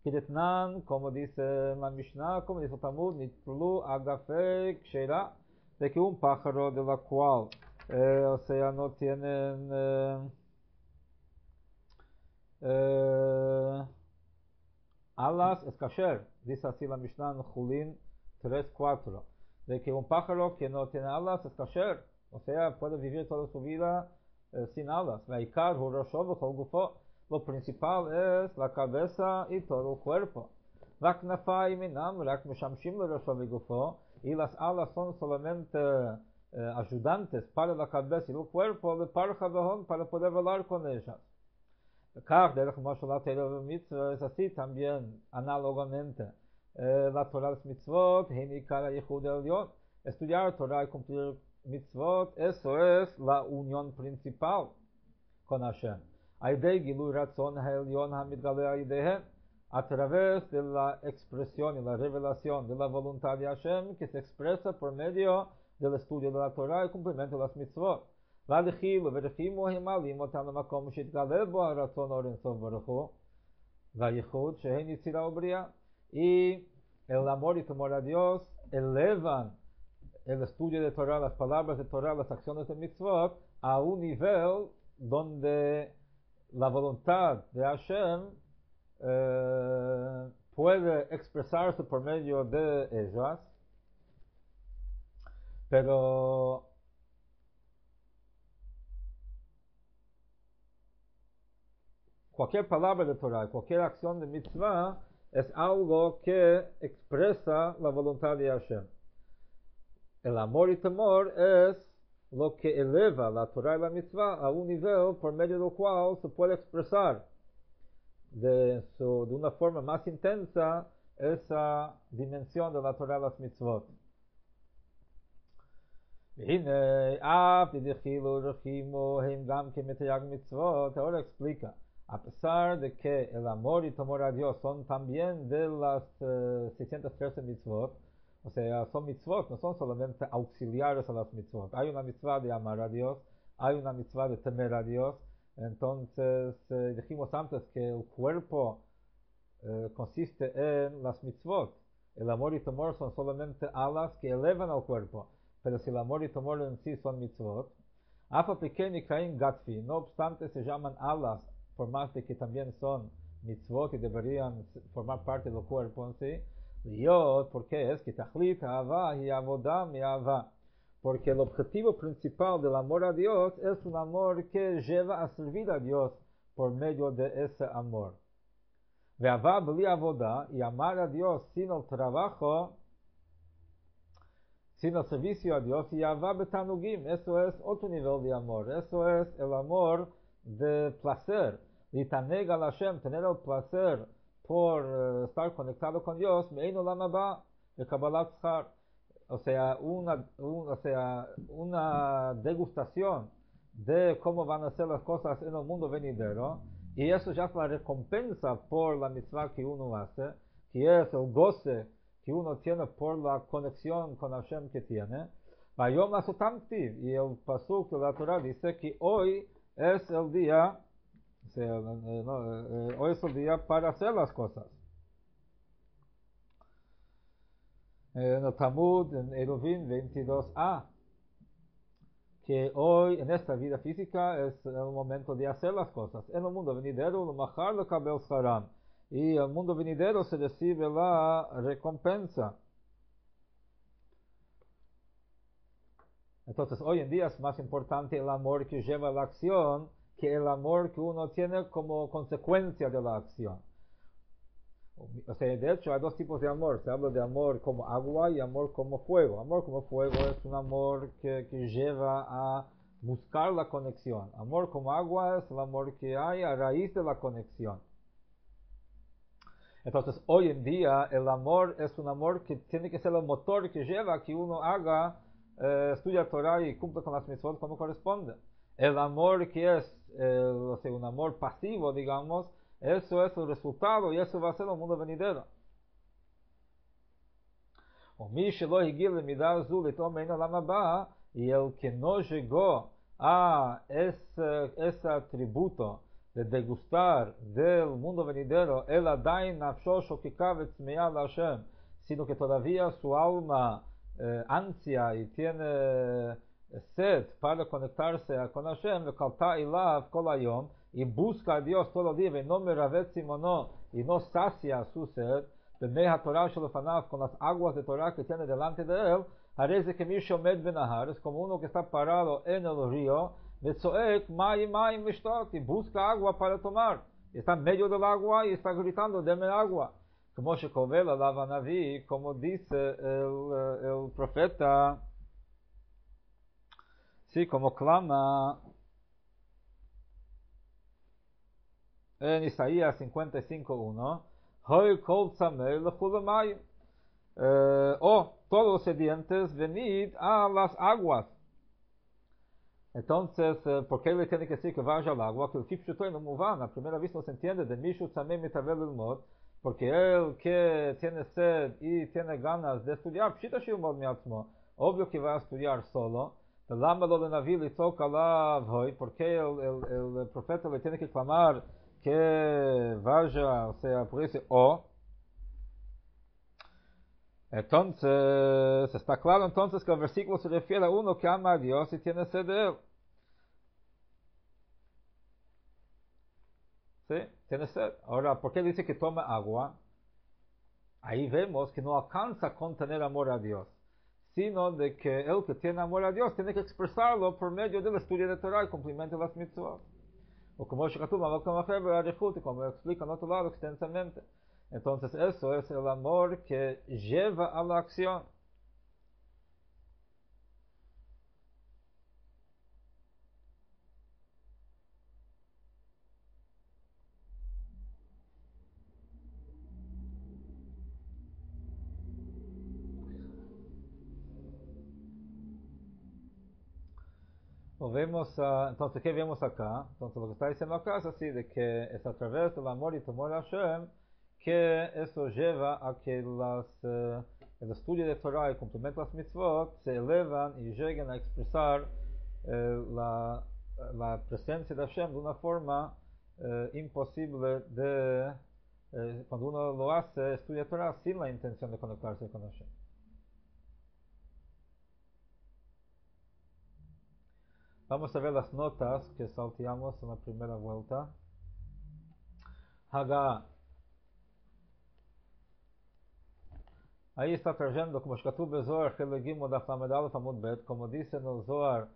כדתנן, como dice la Mishnah, como dice el Talmud, נטלו אגפי קשירה, de que un pájaro de la cual, o sea, no tienen alas es kasher, dice así la Mishnah en Julín 3:4, de que un pájaro que no tiene alas es kasher, o sea, puede vivir toda su vida sin alas. Vaikar hu rosho v'chol gufo, lo principal es la cabeza y todo el cuerpo. Vaknafayim inam rak meshamshim lerosho v'gufo, y las alas son solamente ayudantes para la cabeza y el cuerpo, de parja v'hon, para poder volar con ellas. כך דרך משל התורה ומצווה, es así también, análogamente, la Torah y las mitzvot, הם עיקר הייחוד העליון. Estudiar Torah y cumplir mitzvot, eso es la unión principal con Hashem. על ידי גילוי רצון העליון המתגלה על ידיהם, a través de la expresión y la revelación de la voluntad de Hashem, que se expresa por medio del estudio de la Torah y cumplimiento de las mitzvot. והדחילו ורחימו הם מעלים אותם למקום שהתגלה בו הרצון אור אינסוף ברוך הוא והייחוד שהן יצירה ובריאה. Y el amor y temor a Dios elevan el estudio de Torah, las palabras de Torah, las acciones de mitzvot a un nivel donde la voluntad de Hashem puede expresarse por medio de ellas, pero cualquier palabra de Torah, cualquier acción de mitzvah es algo que expresa la voluntad de Hashem. El amor y temor es lo que eleva la Torah y la mitzvah a un nivel por medio del cual se puede expresar de una forma más intensa esa dimensión de la Torah y las mitzvot. Ahora explica. A pesar de que el amor y temor a Dios son también de las 613 mitzvot, o sea, son mitzvot, no son solamente auxiliares a las mitzvot. Hay una mitzvah de amar a Dios, hay una mitzvah de temer a Dios. Entonces, dijimos antes que el cuerpo consiste en las mitzvot. El amor y temor son solamente alas que elevan al cuerpo. Pero si el amor y temor en sí son mitzvot, no obstante se llaman alas, por más de que también son mitzvot y deberían formar parte del cuerpo en sí. Dios, ¿por qué es? Que tachlit ahava y avodah mi ahava. Porque el objetivo principal del amor a Dios es un amor que lleva a servir a Dios por medio de ese amor. Ve'ava bli avoda, y amar a Dios sin el trabajo, sin el servicio a Dios, y ava betanugim. Eso es otro nivel de amor. Eso es el amor de placer. Litaneg al Hashem, tener el placer por estar conectado con Dios, me'ein olam haba, de Kabbalat Schar. O sea, una degustación de cómo van a ser las cosas en el mundo venidero, y eso ya es la recompensa por la mitzvah que uno hace, que es el goce que uno tiene por la conexión con Hashem que tiene. Vayom asutamtiv, y el pasuk de la Torah dice que hoy es el día, o sea, hoy es el día para hacer las cosas. En el Talmud, en Eruvin 22a, que hoy en esta vida física es el momento de hacer las cosas. En el mundo venidero, lo machar lo kabel saram, y el mundo venidero se recibe la recompensa. Entonces, hoy en día es más importante el amor que lleva a la acción que el amor que uno tiene como consecuencia de la acción. O sea, de hecho hay dos tipos de amor. Se habla de amor como agua y amor como fuego. Amor como fuego es un amor que lleva a buscar la conexión. Amor como agua es el amor que hay a raíz de la conexión. Entonces, hoy en día el amor es un amor que tiene que ser el motor que lleva a que uno haga, estudia Torah y cumpla con las mitzvot como corresponde. El amor que es, o sea, un amor pasivo, digamos, eso es el resultado y eso va a ser el mundo venidero. Y el que no llegó a ese atributo de degustar del mundo venidero, el adain nafsho shokikavetz meyad Hashem, sino que todavía su alma ansia y tiene sed para conectarse con Hashem, vekalta ilav kol hayom, y busca a Dios todo el día, y no meravet simono, y no sacia su sed, de meha Torah shelofanav, con las aguas de Torah que tiene delante de él, hareze que misho med benahar, es como uno que está parado en el río, ותצועק מים מים לשתות, y busca agua para tomar, y está en medio del agua y está gritando, deme agua, como שקובל עליו הנביא, como dice el profeta, sí, como clama en Isaías 55:1, hoy kol tzamei lechul mayim, todos los sedientes, venid a las aguas. Entonces, ¿por qué le tiene que decir que vaya al agua? Que el kipshuto no muvan, a primera vista no se entiende, de mishu tzamei mitavel ilmod, porque él que tiene sed y tiene ganas de estudiar, pshita shilmod miatzmo, obvio que va a estudiar solo, de lama lo de navi litzok alav hoy, porque el profeta le tiene que clamar que vaya, o sea, por ese Entonces, está claro entonces que el versículo se refiere a uno que ama a Dios y tiene sed de él. ¿Sí? Tiene sed. Ahora, ¿por qué dice que toma agua? Ahí vemos que no alcanza con tener amor a Dios, sino de que el que tiene amor a Dios tiene que expresarlo por medio del estudio de Torah y cumplimiento de las mitzvot. O como como explica en otro lado extensamente. Entonces eso es el amor que lleva a la acción. Entonces, ¿qué vemos acá? Entonces, lo que está diciendo acá es así, de que es a través del amor y temor a Hashem que eso lleva a que el estudio de Torah y cumplimiento de las mitzvot se elevan y lleguen a expresar la presencia de Hashem de una forma imposible cuando uno lo hace, estudia Torah sin la intención de conectarse con Hashem. Vamos a ver las notas que salteamos en la primera vuelta. Haga. Ahí está trayendo, como Shkatuv Bezohar, Chelegim Odaf Lamed Aleph Amud Bet, como dice en el Zohar,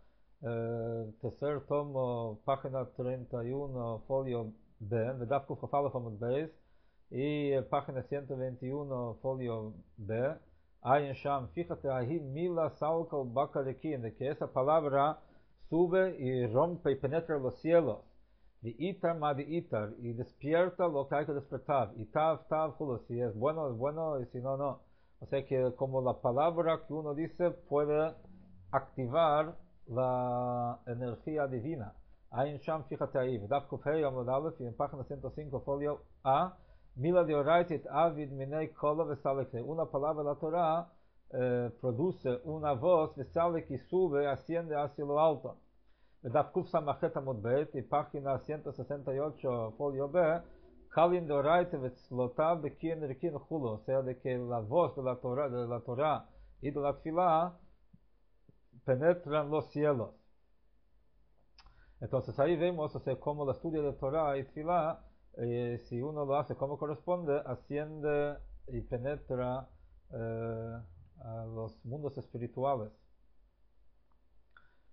tercer tomo, página 31, folio B, Vedaf Kuf Chaf Aleph Amud Beis, y página 121, folio B, hay en Sham, fíjate ahí, mila salkal bakalekin, de que esa palabra sube y rompe y penetra los cielos. Itar ma itar, y despierta lo que hay que despertar. Y tav julo, si es bueno, y si no, no. O sea que como la palabra que uno dice puede activar la energía divina. Hay en Sham, fíjate ahí, Dav Kufhei Amud Aleph, y en página 105, folio A, Mila de Oraitit Avid Minei Kola Vesalekle. Una palabra de la Torah produce una voz, Vesalek, y sube, asciende hacia lo alto. Dav Kuf Samachet Amud Bet, y página 168, folio B, Kalin de Oraitit Vetzlotav Bekin Rikin Julo. O sea, de que la voz de la Torah y de la Tfilah penetran los cielos. Entonces ahí vemos, o sea, cómo el estudio de Torah y Tfilah, si uno lo hace como corresponde, asciende y penetra a los mundos espirituales.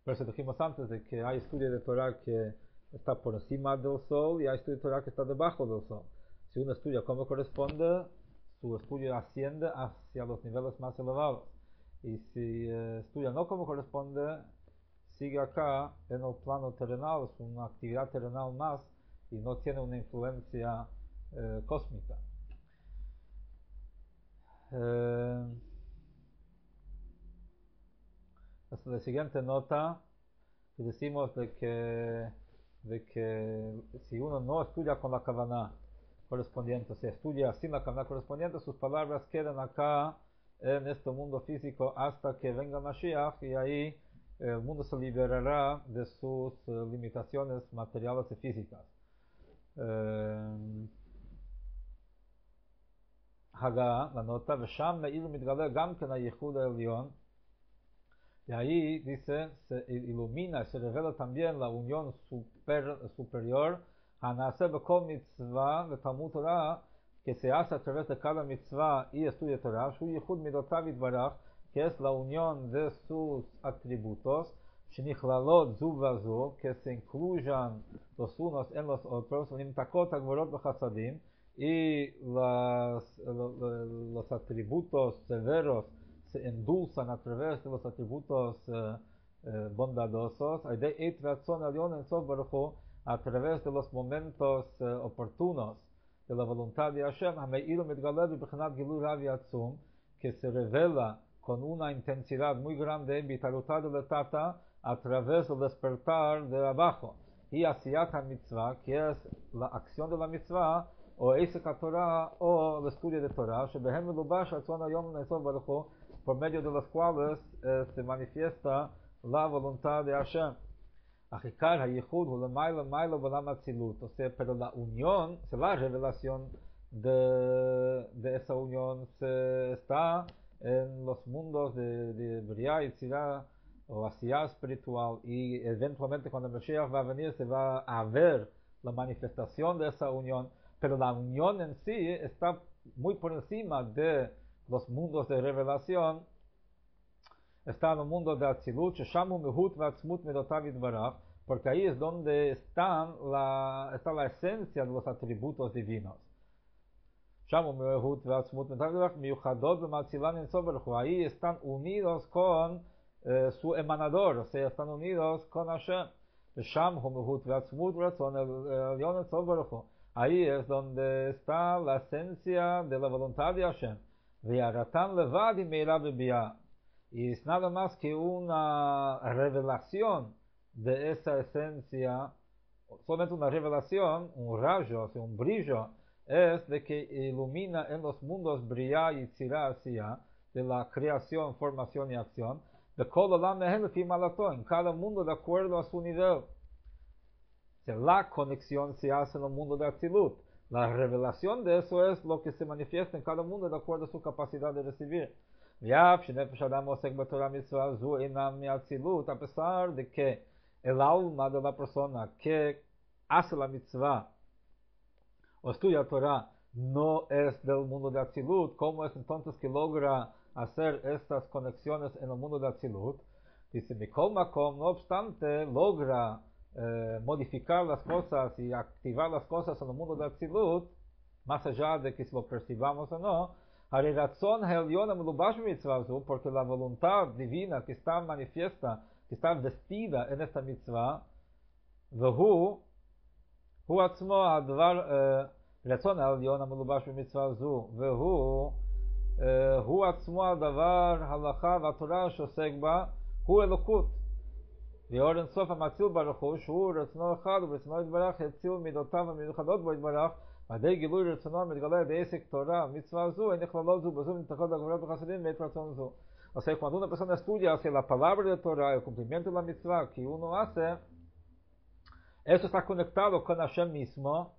Por eso dijimos antes de que hay estudio de Torah que está por encima del sol y hay estudio de Torah que está debajo del sol. Si uno estudia como corresponde, su estudio asciende hacia los niveles más elevados. Y si estudia no como corresponde, sigue acá en el plano terrenal, es una actividad terrenal más y no tiene una influencia cósmica. Hasta la siguiente nota, que decimos de que si uno no estudia con la Kavaná correspondiente, o sea, estudia sin la Kavaná correspondiente, sus palabras quedan acá en este mundo físico hasta que venga Mashiach, y ahí el mundo se liberará de sus limitaciones materiales y físicas. Haga, la nota, Vesham Me'il Mitgale Gam Ken HaYichud HaElyon, y ahí dice, se ilumina, se revela también la unión superior, Hanase B'Kol Mitzvah V'Talmud Torah, que se hace a través de cada mitzvah y estudio Torah, Shu Yichud Midotav Yitbarach, que es la unión de sus atributos, Shenichlalot Zu V'Zu, que se incluyan los unos en los otros, Nimtakot Agvorot B'Chasadim, y los atributos severos se endulzan a través de los atributos bondadosos, a través de los momentos oportunos de la voluntad de Hashem, que se revela con una intensidad muy grande, a través del despertar de abajo. Y Asiyat HaMitzvah, que es la acción de la mitzvah, o Eisek Torah, o el estudio de Torah, por medio de los cuales se manifiesta la voluntad de Hashem. O sea, pero la unión, la revelación de esa unión está en los mundos de Briah y Tzirah, o Asiyah espiritual, y eventualmente cuando Mashiach va a venir se va a ver la manifestación de esa unión, pero la unión en sí está muy por encima de los mundos de revelación. Está en el mundo de Atzilut, Shamu Mehut Vatzmut Midotav Yitbarach, porque ahí es donde está la esencia de los atributos divinos. Shamu Mehut Vatzmut Midotav Yitbarach, Miuchadot V'Matzilan En Soberhu, ahí están unidos con su emanador, o sea, están unidos con Hashem. Shamu Mehut Vatzmut Ratzon Elyon En Soberhu, ahí es donde está la esencia de la voluntad de Hashem. V'Yaratan Levad Meira B'Biyah, y es nada más que una revelación de esa esencia, solamente una revelación, un rayo, o sea, un brillo, es de que ilumina en los mundos Briah y Tzirah Asiyah, de la creación, formación y acción, de Kol Olam Mehen Lefi Malato, en cada mundo de acuerdo a su nivel. O sea, la conexión se hace en el mundo de Atzilut. La revelación de eso es lo que se manifiesta en cada mundo de acuerdo a su capacidad de recibir. A pesar de que el alma de la persona que hace la mitzvah o estudia Torah no es del mundo de Atzilut, ¿cómo es entonces que logra hacer estas conexiones en el mundo de Atzilut? Dice, Mikol Makom, no obstante, logra modificar las cosas y activar las cosas en el mundo de Atzilut, más allá de que si lo percibamos o no, porque la voluntad divina que está manifiesta, que está vestida en esta mitzvah, הוא עצמו הדבר, רצון העליון המלובש במצווה זו, הוא עצמו הדבר, הלכה והתורה שעוסק בה, הוא אלוקות. ואור אינסוף המציל ברוך הוא, שהוא רצונו אחד וברצונו יתברך, יציל מידותיו המיוחדות בו יתברך, ועדי גילוי רצונו המתגלה על ידי עסק תורה, מצווה זו, אין נכללות זו בזו ונתחלות הגבולות וחסדים בעת רצון זו. O sea, cuando una persona estudia hacia la palabra de Torah, el cumplimiento de la mitzvah que uno hace, eso está conectado con Hashem mismo.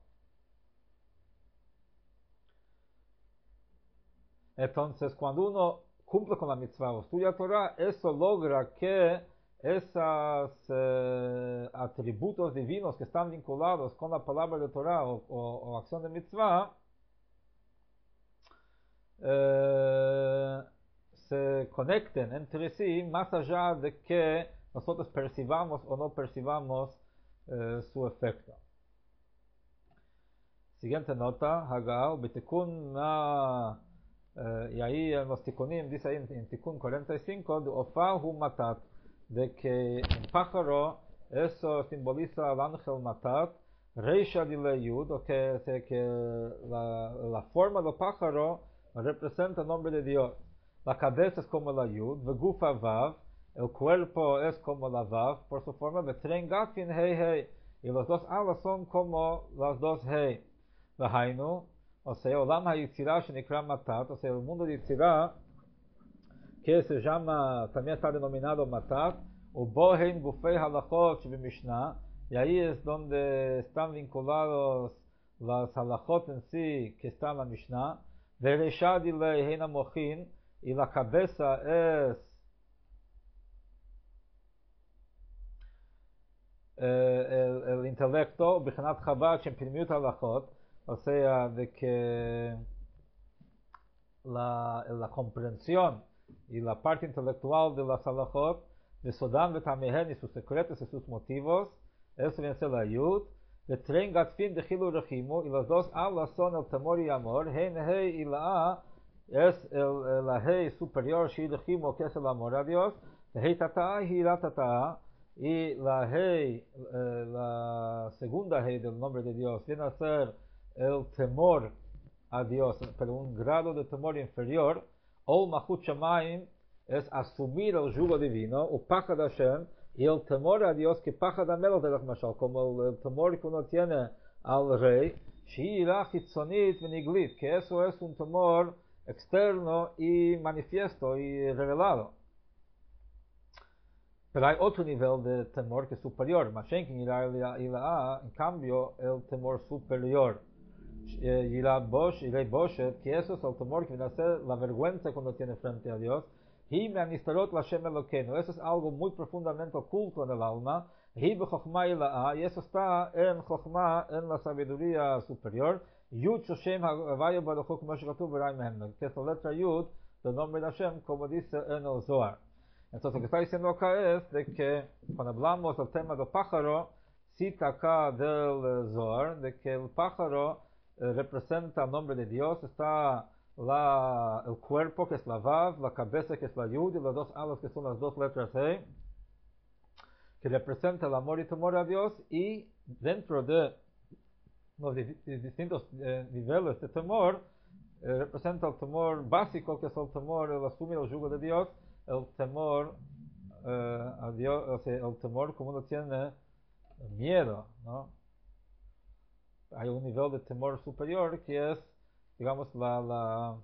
Entonces, cuando uno cumple con la mitzvah o estudia Torah, eso logra que esos atributos divinos que están vinculados con la palabra de Torah o acción de mitzvah se conecten entre sí más allá de que nosotros percibamos o no percibamos su efecto. Siguiente nota, Hagal, Bitikun y ahí en los tikunim, dice ahí en Tikun 45, de Ofahu Matat, de que un pájaro, eso simboliza al ángel Matat, Reisha Dile Yud, o que la forma del pájaro representa el nombre de Dios. La cabeza es como la Yud, Vegufa Vav, el cuerpo es como la Vav, por su forma, Betren Gafin Hei Hei, y los dos alas son como las dos Hei. Vahainu, o sea, Olam HaYitzirah Shenikra Matat, o sea, el mundo de Yitzirah, que se llama, también está denominado Matat, Ubohen Gufei Halachot Mishnah, y ahí es donde están vinculados las halachot en sí, que está en la Mishnah, Vereisha Dilei Heina Mochin, y la cabeza es el intelecto, Bichanat Chabad, Shempirmiut Halachot, o sea, de que la comprensión y la parte intelectual de las halachot, de Sodam Betamehen y sus secretos y sus motivos, eso viene a ser la Yud, de Tren Gatfin de Chilu Rechimu, y los dos alas son el temor y amor, Hein Hei y la A es la Hei superior, Shi Rechimu, que es el amor a Dios, de Hei Tata'a y la Tata'a, y la Hei, la segunda Hei del nombre de Dios, viene a ser el temor a Dios, pero un grado de temor inferior. Ol Machut Shamayim es asumir el yugo divino, o Pachad Hashem, y el temor a Dios que Pachad Amelech de Mashal, como el temor que uno tiene al rey, She'ira Chitzonit Veniglit, que eso es un temor externo y manifiesto y revelado. Pero hay otro nivel de temor que es superior, Mashenkin Ira, en cambio, el temor superior, Yirah Bosh, Yirei Boshet, que eso es el temor que viene a ser la vergüenza cuando tiene frente a Dios. Hi me'anistarot l'Hashem Elokeinu, eso es algo muy profundamente oculto en el alma. Hi b'chokhma ila'a, y eso está en chokhma, en la sabiduría superior. Yud Shoshem Havaya Baruch Hu, como shekatuv b'Rai Mehem, que es la letra Yud del nombre de Hashem, como dice en el Zohar. Entonces lo que está diciendo acá es de que cuando hablamos del tema del pájaro, cita acá del Zohar, de que el pájaro representa el nombre de Dios, está el cuerpo que es la Vav, la cabeza que es la Yud, y las dos alas que son las dos letras He, que representa el amor y temor a Dios, y dentro de los distintos niveles de temor, representa el temor básico, que es el temor, el asumir el yugo de Dios, el temor a Dios, o sea, el temor como uno tiene miedo, ¿no? Hay un nivel de temor superior que es, digamos, la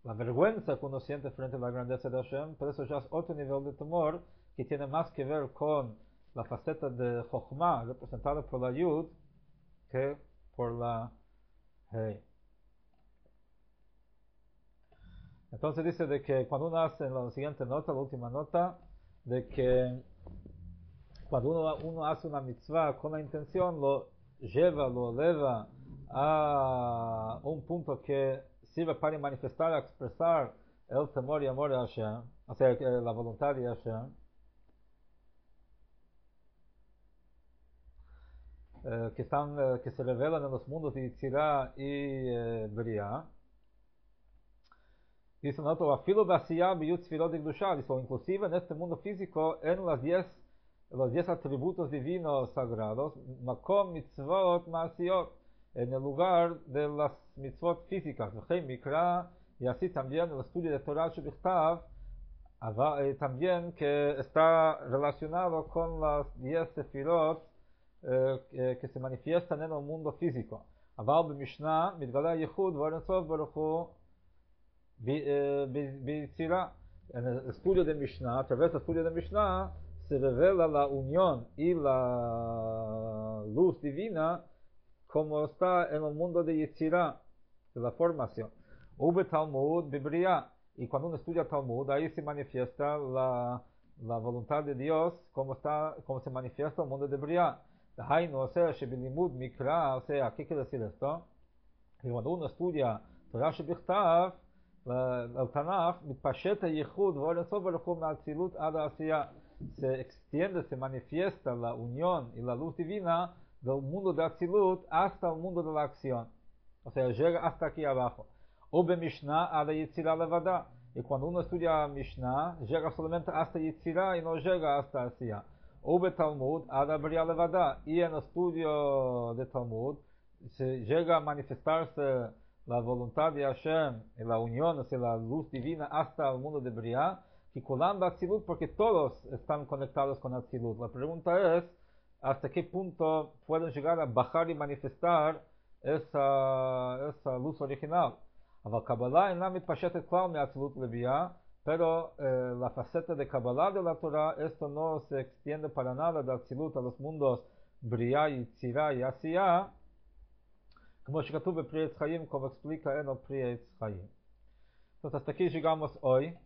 vergüenza que uno siente frente a la grandeza de Hashem, pero eso ya es otro nivel de temor que tiene más que ver con la faceta de Chokhmah representada por la Yud que por la Hei. Entonces dice de que cuando uno hace en la siguiente nota, la última nota, de que cuando uno hace una mitzvah con la intención, lo eleva a un punto que sirve para manifestar, expresar el temor y amor de Hashem, o sea, la voluntad de Hashem. que se revelan en los mundos de Yitzirá y Bria. Dice nosotros, afilo basiyah biyut sfirot de Gdusha, dice, inclusive en este mundo físico, en los 10 atributos divinos sagrados, makom mitzvot ma'asiyot, en el lugar de las mitzvot físicas, mikra, y así también el estudio de Torah Shebichtav, también que está relacionado con las 10 sefirot que se manifiestan en el mundo físico. Aval b'Mishnah, mitgala yichud v'Oren Sof Baruch Hu b'Yitzirah. En el estudio de Mishnah, a través del estudio de Mishnah, se revela la unión y la luz divina como está en el mundo de Yitzirah, de la formación. Ube Talmud b'Bria. Y cuando uno estudia Talmud, ahí se manifiesta la voluntad de Dios, como se manifiesta en el mundo de Bria. O sea, Shebilimud Mikra, o sea, ¿qué quiere decir esto? Que cuando uno estudia Torah Shebichtav, el Tanakh, mitpashet yichud v'Oren Sof Baruch Hu me'atzilut ad ha'asiyah, se extiende, se manifiesta la unión y la luz divina del mundo de Atzilut hasta el mundo de la acción. O sea, llega hasta aquí abajo. Ube Mishnah ad Yitzirah levada. Y cuando uno estudia Mishnah, llega solamente hasta Yitzirah y no llega hasta Asiyah. Ube Talmud ad Bria levada. Y en el estudio de Talmud se llega a manifestarse la voluntad de Hashem y la unión, o sea, la luz divina hasta el mundo de Bria, que Kulam Atzilut, porque todos están conectados con Atzilut. La pregunta es, ¿hasta qué punto pueden llegar a bajar y manifestar esa luz original? אבל קבלה אינה מתפשטת כלל מאצילות לביאה, pero la faceta de Kabbalah de la Torah, esto no se extiende para nada de Atzilut a los mundos Bria, Yitzirah y Asiyah, como שכתוב בפרי עץ חיים, como explica en el Pri Etz Chaim. Entonces hasta aquí llegamos hoy.